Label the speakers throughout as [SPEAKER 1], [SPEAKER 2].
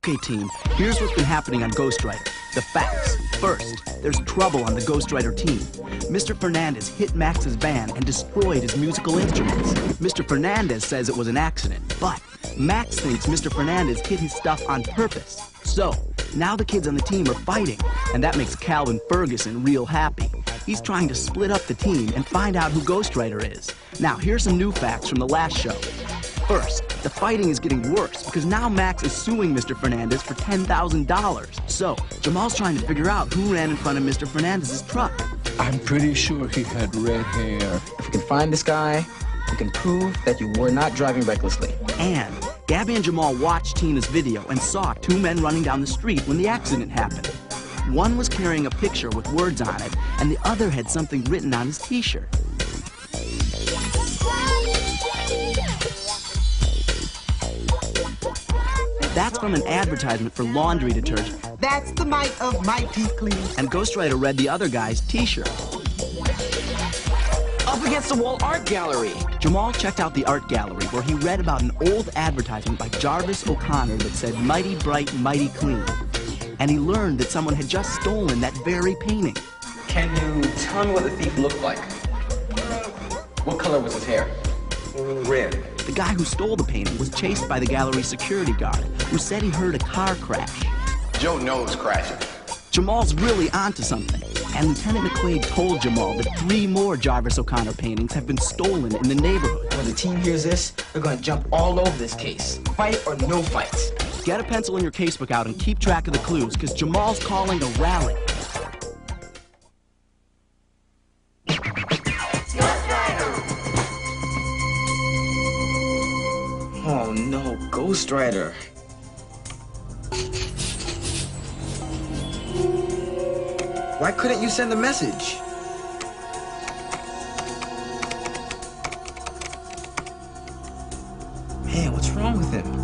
[SPEAKER 1] Okay, team, here's what's been happening on Ghostwriter. The facts. First, there's trouble on the Ghostwriter team. Mr. Fernandez hit Max's van and destroyed his musical instruments. Mr. Fernandez says it was an accident, but Max thinks Mr. Fernandez hid his stuff on purpose. So, now the kids on the team are fighting, and that makes Calvin Ferguson real happy. He's trying to split up the team and find out who Ghostwriter is. Now, here's some new facts from the last show. First, the fighting is getting worse because now Max is suing Mr. Fernandez for $10,000. So, Jamal's trying to figure out who ran in front of Mr. Fernandez's truck.
[SPEAKER 2] I'm pretty sure he had red hair.
[SPEAKER 3] If we can find this guy, we can prove that you were not driving recklessly.
[SPEAKER 1] And Gabby and Jamal watched Tina's video and saw two men running down the street when the accident happened. One was carrying a picture with words on it, and the other had something written on his t-shirt. That's from an advertisement for laundry detergent.
[SPEAKER 4] That's the might of Mighty Clean.
[SPEAKER 1] And Ghostwriter read the other guy's t-shirt.
[SPEAKER 3] Up against the wall art gallery.
[SPEAKER 1] Jamal checked out the art gallery where he read about an old advertisement by Jarvis O'Connor that said mighty bright, mighty clean. And he learned that someone had just stolen that very painting.
[SPEAKER 3] Can you tell me what the thief looked like? What color was his hair?
[SPEAKER 4] Red.
[SPEAKER 1] The guy who stole the painting was chased by the gallery's security guard, who said he heard a car crash.
[SPEAKER 5] Joe knows crashing.
[SPEAKER 1] Jamal's really onto something, and Lieutenant McQuaid told Jamal that 3 more Jarvis O'Connor paintings have been stolen in the neighborhood.
[SPEAKER 3] When the team hears this, they're gonna jump all over this case. Fight or no fight.
[SPEAKER 1] Get a pencil and your casebook out and keep track of the clues, because Jamal's calling a rally.
[SPEAKER 3] Oh no, Ghostwriter. Why couldn't you send a message? Man, what's wrong with him?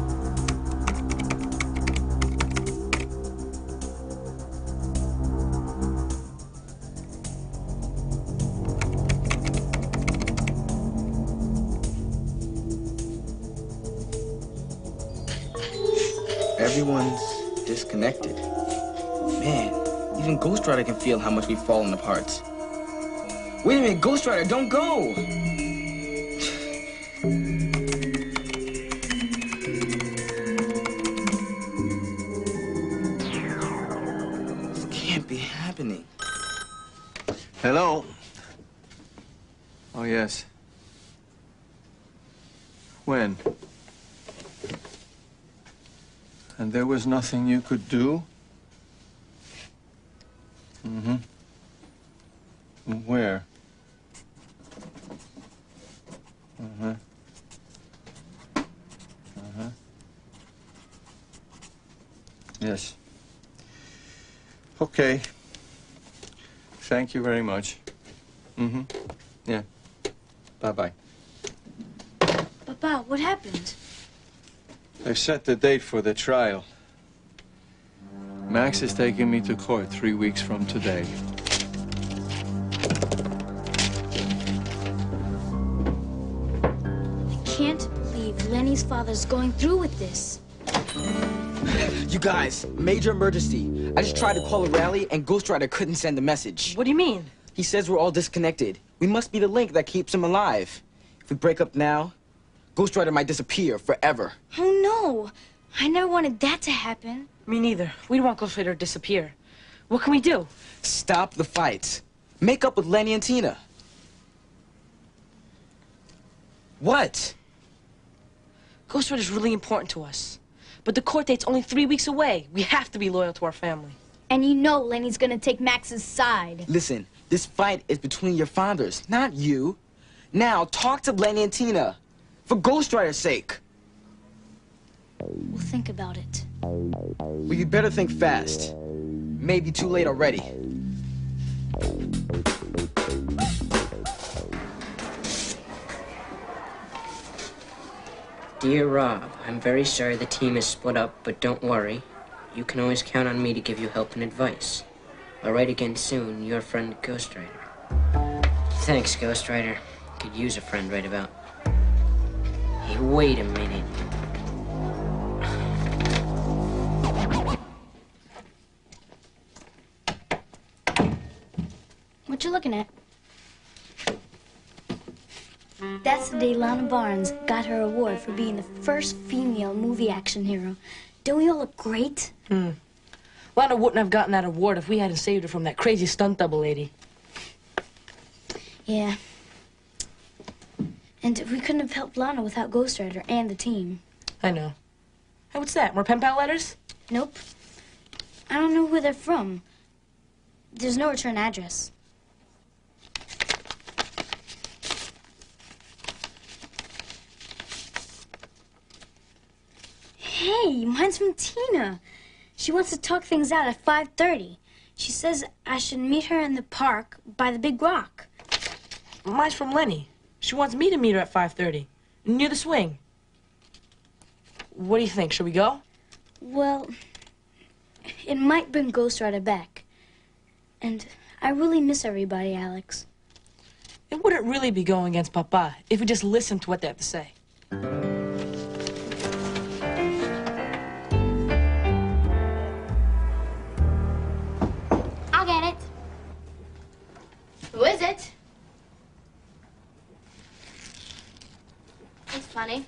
[SPEAKER 3] Everyone's disconnected. Man, even Ghostwriter can feel how much we've fallen apart. Wait a minute, Ghostwriter, don't go! This can't be happening.
[SPEAKER 2] Hello? Oh, yes. When? And there was nothing you could do? Mm-hmm. Where? Uh-huh. Uh-huh. Yes. Okay. Thank you very much. Mm-hmm. Yeah. Bye-bye.
[SPEAKER 6] Papa, what happened?
[SPEAKER 2] They've set the date for the trial. Max is taking me to court 3 weeks from today.
[SPEAKER 6] I can't believe Lenny's father's going through with this.
[SPEAKER 3] You guys, major emergency. I just tried to call a rally and Ghostwriter couldn't send a message.
[SPEAKER 7] What do you mean?
[SPEAKER 3] He says we're all disconnected. We must be the link that keeps him alive. If we break up now, Ghostwriter might disappear forever.
[SPEAKER 6] Oh no, I never wanted that to happen.
[SPEAKER 7] Me neither. We don't want Ghostwriter to disappear. What can we do?
[SPEAKER 3] Stop the fights. Make up with Lenny and Tina. What?
[SPEAKER 7] Ghostwriter's really important to us. But the court date's only 3 weeks away. We have to be loyal to our family.
[SPEAKER 6] And you know Lenny's gonna take Max's side.
[SPEAKER 3] Listen, this fight is between your fathers, not you. Now, talk to Lenny and Tina. For Ghostwriter's sake.
[SPEAKER 6] We'll think about it.
[SPEAKER 3] Well, you better think fast. Maybe too late already.
[SPEAKER 8] Dear Rob, I'm very sorry the team is split up, but don't worry. You can always count on me to give you help and advice. I'll write again soon, your friend Ghostwriter. Thanks, Ghostwriter. Could use a friend right about. Hey, wait a minute.
[SPEAKER 6] What you looking at? That's the day Lana Barnes got her award for being the first female movie action hero. Don't we all look great?
[SPEAKER 7] Lana wouldn't have gotten that award if we hadn't saved her from that crazy stunt double lady.
[SPEAKER 6] Yeah. And we couldn't have helped Lana without Ghostwriter and the team.
[SPEAKER 7] I know. Hey, what's that? More pen pal letters?
[SPEAKER 6] Nope. I don't know who they're from. There's no return address. Hey, mine's from Tina. She wants to talk things out at 5:30. She says I should meet her in the park by the big rock.
[SPEAKER 7] Mine's from Lenny. She wants me to meet her at 5:30, near the swing. What do you think? Should we go?
[SPEAKER 6] Well, it might bring Ghostwriter back. And I really miss everybody, Alex.
[SPEAKER 7] It wouldn't really be going against Papa if we just listened to what they have to say.
[SPEAKER 6] I'll get it. Who is it? It's funny.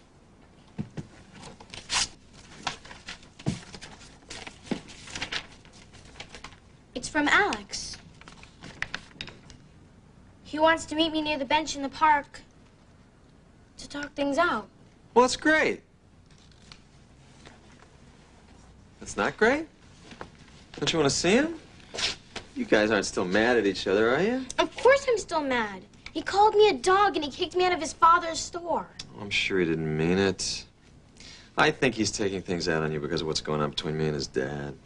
[SPEAKER 6] It's from Alex. He wants to meet me near the bench in the park to talk things out.
[SPEAKER 9] Well, that's great. That's not great? Don't you want to see him? You guys aren't still mad at each other, are you?
[SPEAKER 6] Of course I'm still mad. He called me a dog and he kicked me out of his father's store.
[SPEAKER 9] I'm sure he didn't mean it. I think he's taking things out on you because of what's going on between me and his dad.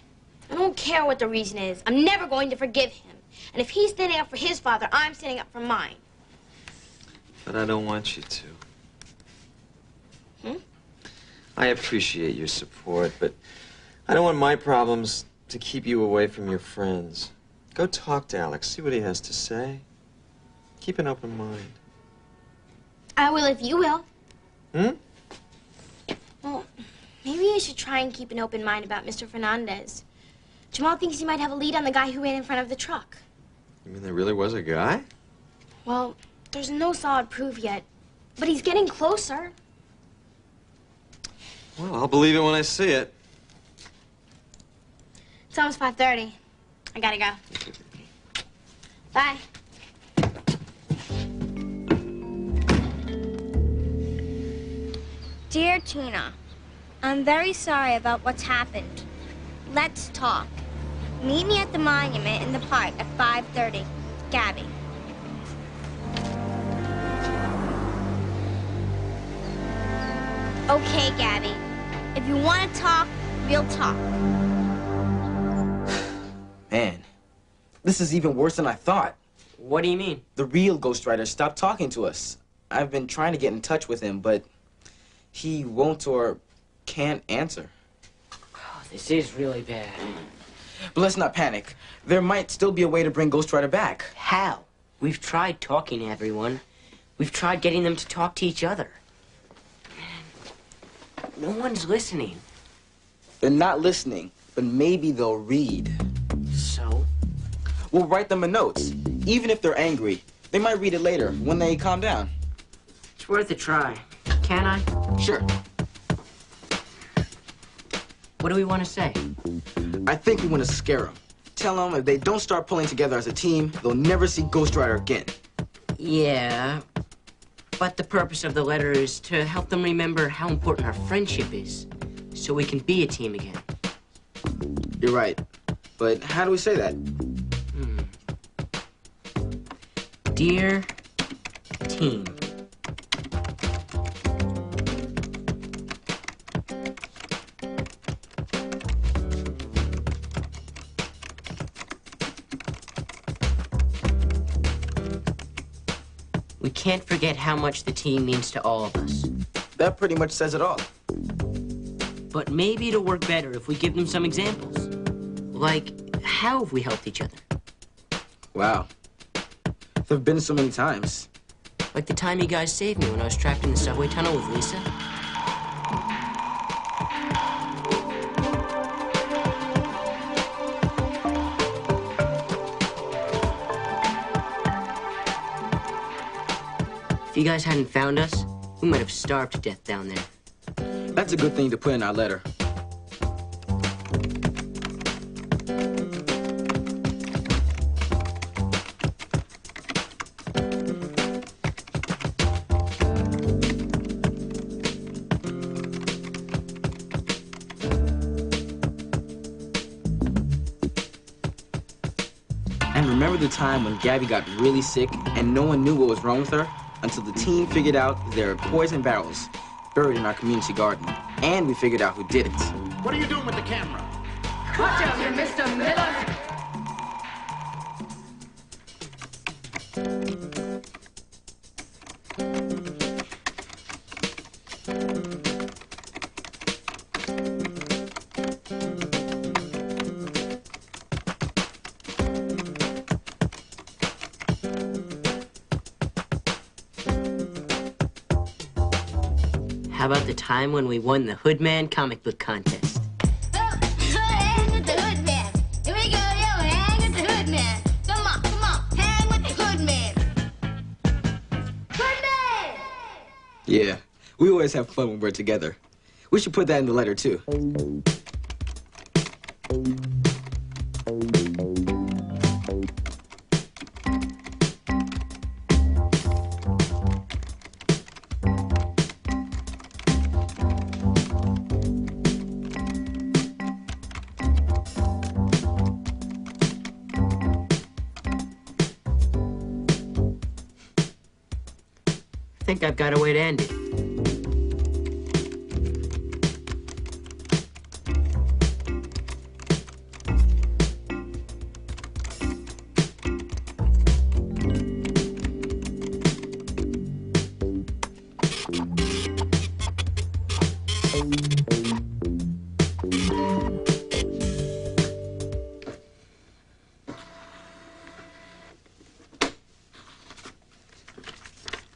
[SPEAKER 6] I don't care what the reason is. I'm never going to forgive him. And if he's standing up for his father, I'm standing up for mine.
[SPEAKER 9] But I don't want you to. I appreciate your support, but I don't want my problems to keep you away from your friends. Go talk to Alex, see what he has to say. Keep an open mind.
[SPEAKER 6] I will if you will.
[SPEAKER 9] Hmm?
[SPEAKER 6] Well, maybe I should try and keep an open mind about Mr. Fernandez. Jamal thinks he might have a lead on the guy who ran in front of the truck.
[SPEAKER 9] You mean there really was a guy?
[SPEAKER 6] Well, there's no solid proof yet, but he's getting closer.
[SPEAKER 9] Well, I'll believe it when I see it.
[SPEAKER 6] It's almost 5:30. I gotta go. Bye.
[SPEAKER 10] Dear Tina, I'm very sorry about what's happened. Let's talk. Meet me at the monument in the park at 5:30. Gabby. Okay, Gabby. If you want to talk, we'll talk.
[SPEAKER 3] Man, this is even worse than I thought.
[SPEAKER 8] What do you mean?
[SPEAKER 3] The real Ghostwriter stopped talking to us. I've been trying to get in touch with him, but he won't or can't answer.
[SPEAKER 8] Oh, this is really bad.
[SPEAKER 3] But let's not panic. There might still be a way to bring Ghostwriter back.
[SPEAKER 8] How? We've tried talking to everyone. We've tried getting them to talk to each other. No one's listening.
[SPEAKER 3] They're not listening, but maybe they'll read.
[SPEAKER 8] So?
[SPEAKER 3] We'll write them a note. Even if they're angry, they might read it later when they calm down.
[SPEAKER 8] It's worth a try. Can I?
[SPEAKER 3] Sure.
[SPEAKER 8] What do we want to say?
[SPEAKER 3] I think we want to scare them. Tell them if they don't start pulling together as a team, they'll never see Ghostwriter again.
[SPEAKER 8] Yeah, but the purpose of the letter is to help them remember how important our friendship is, so we can be a team again.
[SPEAKER 3] You're right. But how do we say that?
[SPEAKER 8] Dear team. We can't forget how much the team means to all of us.
[SPEAKER 3] That pretty much says it all.
[SPEAKER 8] But maybe it'll work better if we give them some examples. Like, how have we helped each other?
[SPEAKER 3] Wow. There've been so many times.
[SPEAKER 8] Like the time you guys saved me when I was trapped in the subway tunnel with Lisa. If you guys hadn't found us, we might have starved to death down there.
[SPEAKER 3] That's a good thing to put in our letter. And remember the time when Gabby got really sick and no one knew what was wrong with her? Until the team figured out there are poison barrels buried in our community garden. And we figured out who did it.
[SPEAKER 11] What are you doing with the camera?
[SPEAKER 12] Watch out here, Mr. Miller!
[SPEAKER 8] How about the time when we won the Hoodman comic book contest?
[SPEAKER 10] Hang with the Hoodman. Here we go, yo, hang with the Hoodman. Come on, hang with the Hoodman. Hoodman!
[SPEAKER 3] Yeah, we always have fun when we're together. We should put that in the letter, too.
[SPEAKER 8] I think I've got a way to end it.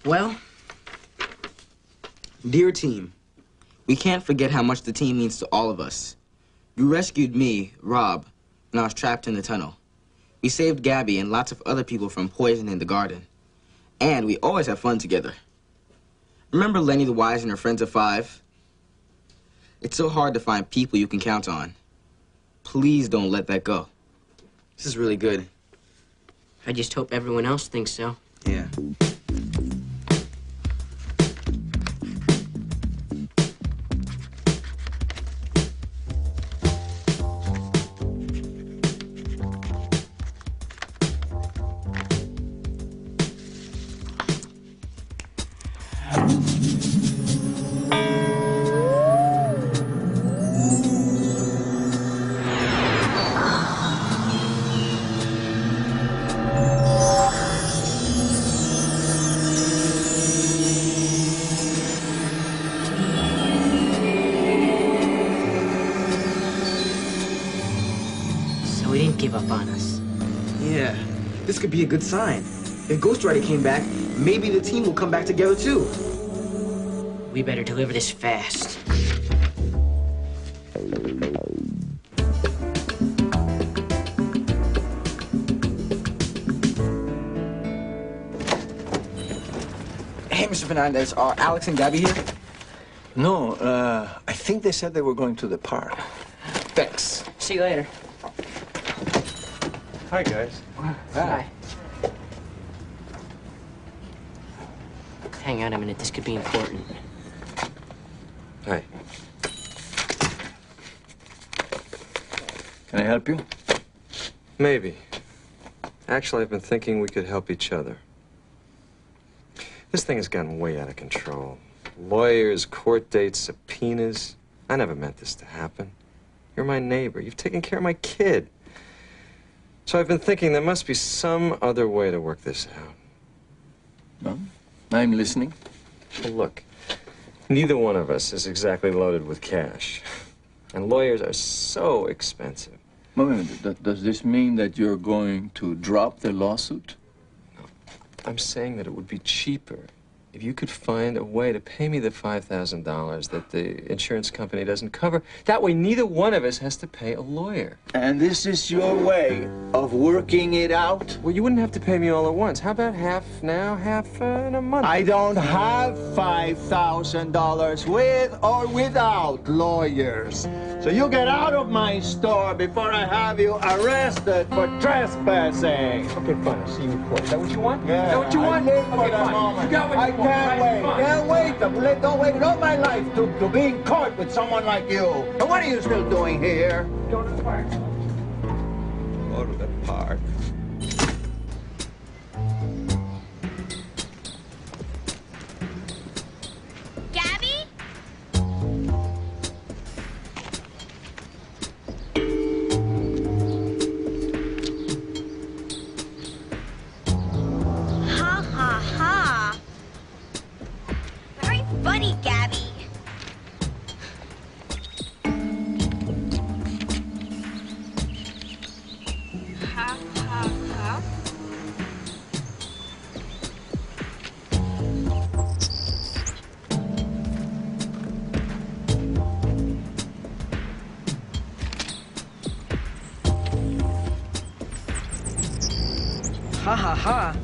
[SPEAKER 3] Well, dear team, we can't forget how much the team means to all of us. You rescued me, Rob, when I was trapped in the tunnel. We saved Gabby and lots of other people from poison in the garden. And we always have fun together. Remember Lenny the Wise and her friends of 5? It's so hard to find people you can count on. Please don't let that go. This is really good.
[SPEAKER 8] I just hope everyone else thinks so.
[SPEAKER 3] Yeah.
[SPEAKER 8] So he didn't give up on us.
[SPEAKER 3] Yeah, this could be a good sign. If Ghostwriter came back, maybe the team will come back together too.
[SPEAKER 8] We better deliver this fast.
[SPEAKER 3] Hey, Mr. Fernandez, are Alex and Gabby here?
[SPEAKER 2] No, I think they said they were going to the park.
[SPEAKER 3] Thanks.
[SPEAKER 8] See you later.
[SPEAKER 2] Hi, guys.
[SPEAKER 8] Bye. Hang on a minute, this could be important.
[SPEAKER 9] Hi.
[SPEAKER 2] Can I help you?
[SPEAKER 9] Maybe. Actually, I've been thinking we could help each other. This thing has gotten way out of control. Lawyers, court dates, subpoenas. I never meant this to happen. You're my neighbor. You've taken care of my kid. So I've been thinking there must be some other way to work this out.
[SPEAKER 2] No, I'm listening.
[SPEAKER 9] Well, look, neither one of us is exactly loaded with cash. And lawyers are so expensive.
[SPEAKER 2] Wait a minute. Does this mean that you're going to drop the lawsuit?
[SPEAKER 9] I'm saying that it would be cheaper if you could find a way to pay me the $5,000 that the insurance company doesn't cover, that way neither one of us has to pay a lawyer.
[SPEAKER 11] And this is your way of working it out?
[SPEAKER 9] Well, you wouldn't have to pay me all at once. How about half now, half in a month?
[SPEAKER 11] I don't have $5,000 with or without lawyers. So you get out of my store before I have you arrested for trespassing.
[SPEAKER 9] Okay, fine. I'll see you in court. Is that what you want?
[SPEAKER 11] Yeah,
[SPEAKER 9] Is that what you want?
[SPEAKER 11] I live for
[SPEAKER 9] Okay,
[SPEAKER 11] that
[SPEAKER 9] fine.
[SPEAKER 11] moment.
[SPEAKER 9] You got what you
[SPEAKER 11] I
[SPEAKER 9] want.
[SPEAKER 11] can't
[SPEAKER 9] Right?
[SPEAKER 11] wait.
[SPEAKER 9] Fine.
[SPEAKER 11] Can't wait. Don't wait all my life to be in court with someone like you. And what are you still doing here?
[SPEAKER 9] Go to the park.
[SPEAKER 11] Go to the park.
[SPEAKER 10] Gabby? Ha ha ha. Very funny, Gabby. Ha ha ha.
[SPEAKER 7] Ha ha ha.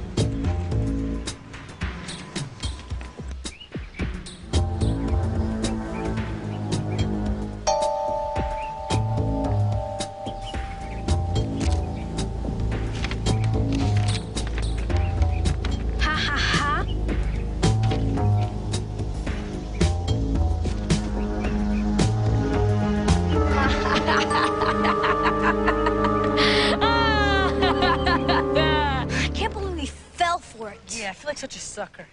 [SPEAKER 6] Ha ha ha. I can't believe we fell for it.
[SPEAKER 7] Yeah, I feel like such a sucker.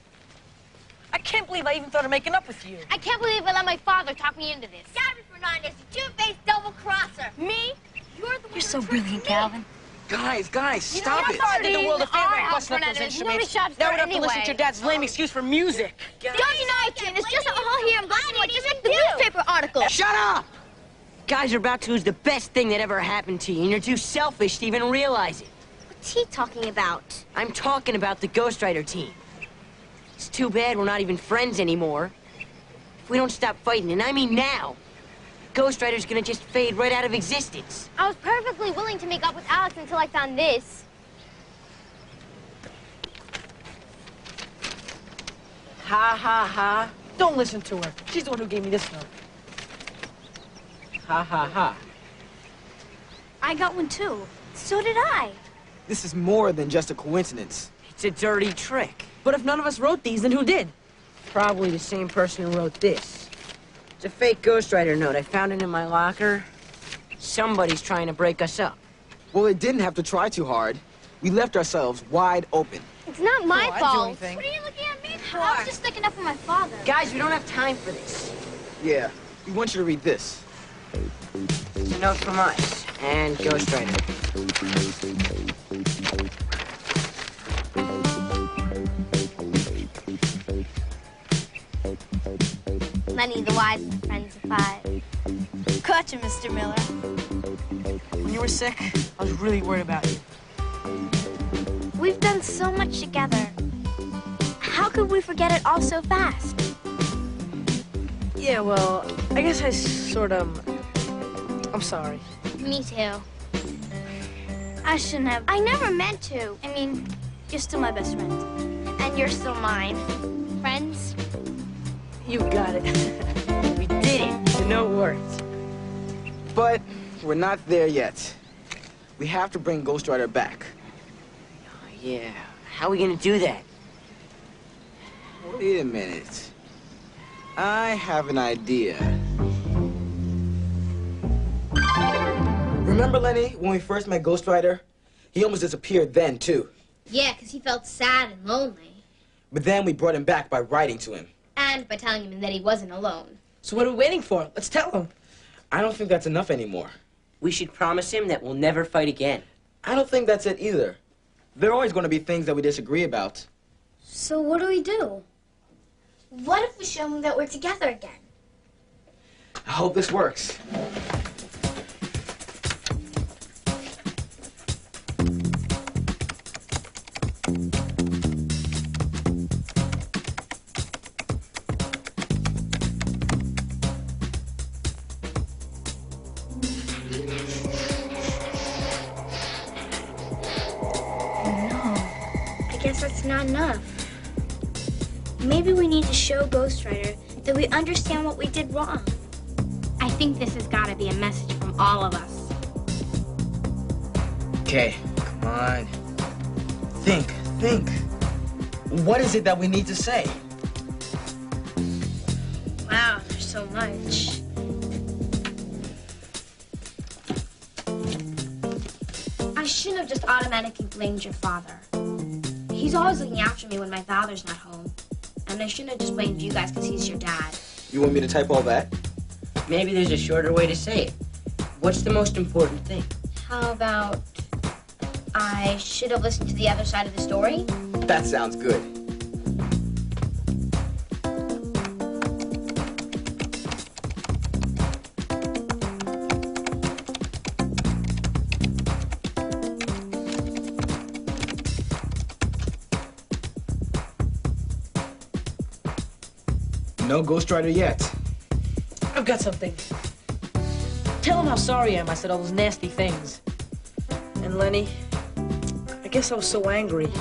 [SPEAKER 7] I can't believe I even thought of making up with you.
[SPEAKER 10] I can't believe I let my father talk me into this. Gabby Fernandez, you two-faced double-crosser. Me? You're the one.
[SPEAKER 6] You're so brilliant, Calvin.
[SPEAKER 3] Guys, stop it.
[SPEAKER 7] I did the world a favor
[SPEAKER 10] Our
[SPEAKER 7] and
[SPEAKER 10] house,
[SPEAKER 7] busting up those
[SPEAKER 10] Fernandez. Nobody
[SPEAKER 7] instruments.
[SPEAKER 10] shops
[SPEAKER 7] Now
[SPEAKER 10] there
[SPEAKER 7] we don't have to listen
[SPEAKER 10] anyway.
[SPEAKER 7] to your dad's lame excuse for music.
[SPEAKER 10] Don't deny it, Jen. It's just all here. I'm going to just like the newspaper article.
[SPEAKER 8] Shut up! Guys are about to lose the best thing that ever happened to you, and you're too selfish to even realize it.
[SPEAKER 10] What's he talking about?
[SPEAKER 8] I'm talking about the Ghostwriter team. It's too bad we're not even friends anymore. If we don't stop fighting, and I mean now, Ghostwriter's gonna just fade right out of existence.
[SPEAKER 10] I was perfectly willing to make up with Alex until I found this.
[SPEAKER 7] Ha ha ha. Don't listen to her. She's the one who gave me this note. Ha ha ha.
[SPEAKER 6] I got one too. So did I.
[SPEAKER 3] This is more than just a coincidence.
[SPEAKER 8] It's a dirty trick.
[SPEAKER 7] But if none of us wrote these, then who did?
[SPEAKER 8] Probably the same person who wrote this. It's a fake Ghostwriter note. I found it in my locker. Somebody's trying to break us up.
[SPEAKER 3] Well, it didn't have to try too hard. We left ourselves wide open.
[SPEAKER 10] It's not my
[SPEAKER 7] No, I didn't do
[SPEAKER 10] fault.
[SPEAKER 7] anything.
[SPEAKER 10] What are you looking at me for? I was just sticking up for my father.
[SPEAKER 8] Guys, we don't have time for this.
[SPEAKER 3] Yeah, we want you to read this.
[SPEAKER 8] It's a note from us and Ghostwriter.
[SPEAKER 10] Lenny the Wise and the Friends of Five.
[SPEAKER 6] Gotcha, Mr. Miller.
[SPEAKER 7] When you were sick, I was really worried about you.
[SPEAKER 10] We've done so much together. How could we forget it all so fast?
[SPEAKER 7] Yeah, well, I guess I sort of... I'm sorry.
[SPEAKER 10] Me too.
[SPEAKER 6] I shouldn't have.
[SPEAKER 10] I never meant to.
[SPEAKER 6] I mean, you're still my best friend.
[SPEAKER 10] And you're still mine. Friends?
[SPEAKER 7] You got it.
[SPEAKER 8] We did it. The note worked.
[SPEAKER 3] But we're not there yet. We have to bring Ghostwriter back.
[SPEAKER 8] Yeah. How are we gonna do that?
[SPEAKER 3] Wait a minute. I have an idea. Remember, Lenny, when we first met Ghostwriter? He almost disappeared then, too.
[SPEAKER 10] Yeah, because he felt sad and lonely.
[SPEAKER 3] But then we brought him back by writing to him.
[SPEAKER 10] And by telling him that he wasn't alone.
[SPEAKER 7] So what are we waiting for? Let's tell him.
[SPEAKER 3] I don't think that's enough anymore.
[SPEAKER 8] We should promise him that we'll never fight again.
[SPEAKER 3] I don't think that's it either. There are always going to be things that we disagree about.
[SPEAKER 6] So what do we do?
[SPEAKER 10] What if we show him that we're together again?
[SPEAKER 3] I hope this works.
[SPEAKER 6] effort's not enough. Maybe we need to show Ghostwriter that we understand what we did wrong.
[SPEAKER 10] I think this has got to be a message from all of us.
[SPEAKER 3] Okay, come on. Think. What is it that we need to say?
[SPEAKER 6] Wow, there's so much.
[SPEAKER 10] I shouldn't have just automatically blamed your father. He's always looking after me when my father's not home. And I shouldn't have just blamed you guys because he's your dad.
[SPEAKER 3] You want me to type all that?
[SPEAKER 8] Maybe there's a shorter way to say it. What's the most important thing?
[SPEAKER 10] How about I should have listened to the other side of the story?
[SPEAKER 3] That sounds good. No Ghostwriter yet.
[SPEAKER 7] I've got something. Tell him how sorry I am I said all those nasty things. And Lenny, I guess I was so angry.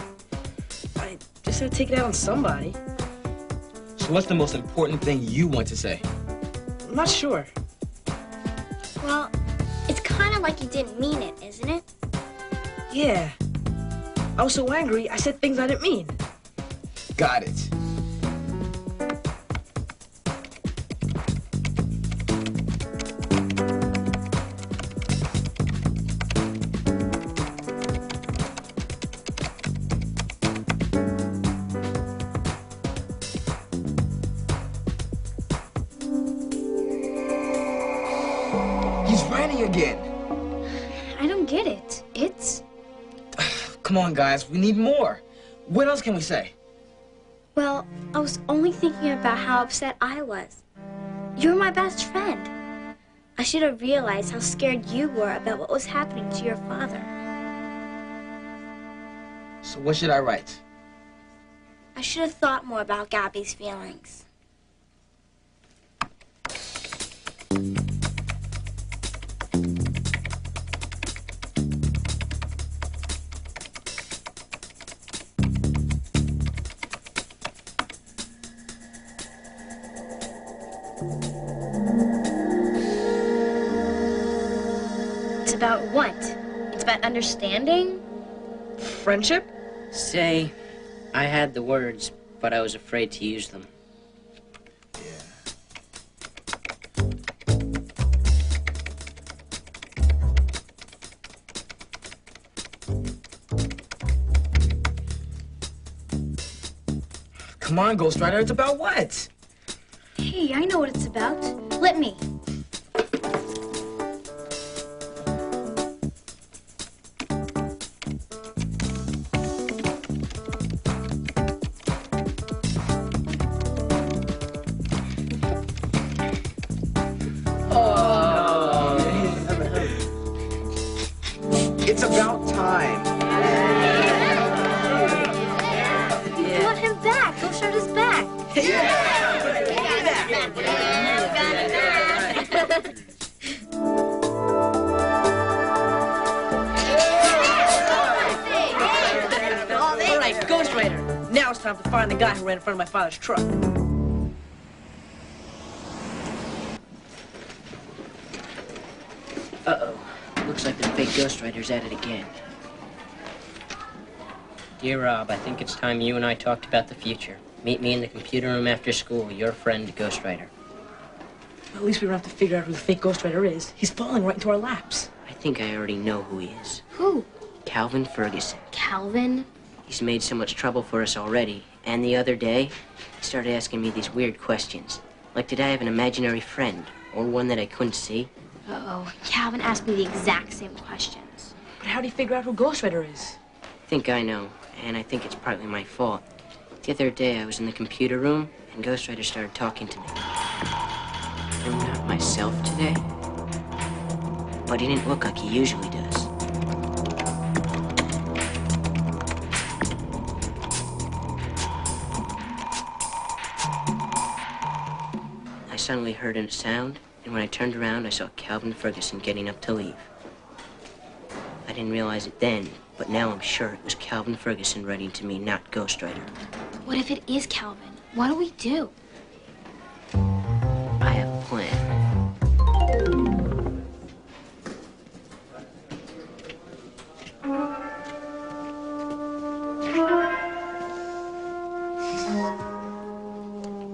[SPEAKER 7] I just had to take it out on somebody.
[SPEAKER 3] So what's the most important thing you want to say?
[SPEAKER 7] I'm not sure.
[SPEAKER 6] Well, it's kind of like you didn't mean it, isn't it?
[SPEAKER 7] Yeah. I was so angry, I said things I didn't mean.
[SPEAKER 3] Got it. He's writing again.
[SPEAKER 6] I don't get it. It's...
[SPEAKER 3] Come on, guys. We need more. What else can we say?
[SPEAKER 6] Well, I was only thinking about how upset I was. You're my best friend. I should have realized how scared you were about what was happening to your father.
[SPEAKER 3] So what should I write?
[SPEAKER 6] I should have thought more about Gabby's feelings. It's about what? It's about understanding?
[SPEAKER 7] Friendship?
[SPEAKER 8] Say, I had the words, but I was afraid to use them.
[SPEAKER 3] Come on, Ghostwriter. It's about what?
[SPEAKER 6] Hey, I know what it's about. Let me.
[SPEAKER 3] It's about time.
[SPEAKER 6] You brought him back. Ghostwriter's back.
[SPEAKER 7] All right, Ghostwriter. Now it's time to find the guy who ran in front of my father's truck.
[SPEAKER 8] Uh-oh. Looks like the fake Ghostwriter's at it again. Dear Rob, I think it's time you and I talked about the future. Meet me in the computer room after school. Your friend, Ghostwriter.
[SPEAKER 7] At least we don't have to figure out who the fake Ghostwriter is. He's falling right into our laps.
[SPEAKER 8] I think I already know who he is.
[SPEAKER 6] Who?
[SPEAKER 8] Calvin Ferguson.
[SPEAKER 6] Calvin?
[SPEAKER 8] He's made so much trouble for us already. And the other day, he started asking me these weird questions. Like, did I have an imaginary friend? Or one that I couldn't see?
[SPEAKER 6] Uh-oh. Calvin asked me the exact same questions.
[SPEAKER 7] But how do you figure out who Ghostwriter is?
[SPEAKER 8] I think I know, and I think it's partly my fault. The other day, I was in the computer room, and Ghostwriter started talking to me. I'm not myself today, but he didn't look like he usually does. I suddenly heard a sound, and when I turned around, I saw Calvin Ferguson getting up to leave. I didn't realize it then, but now I'm sure it was Calvin Ferguson writing to me, not Ghostwriter.
[SPEAKER 6] What if it is Calvin? What do we do?
[SPEAKER 8] I have a plan.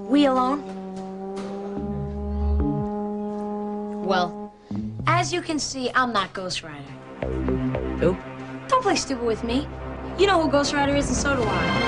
[SPEAKER 7] We alone? Well, as you can see, I'm not Ghostwriter.
[SPEAKER 8] Who?
[SPEAKER 7] Don't play stupid with me. You know who Ghostwriter is, and so do I.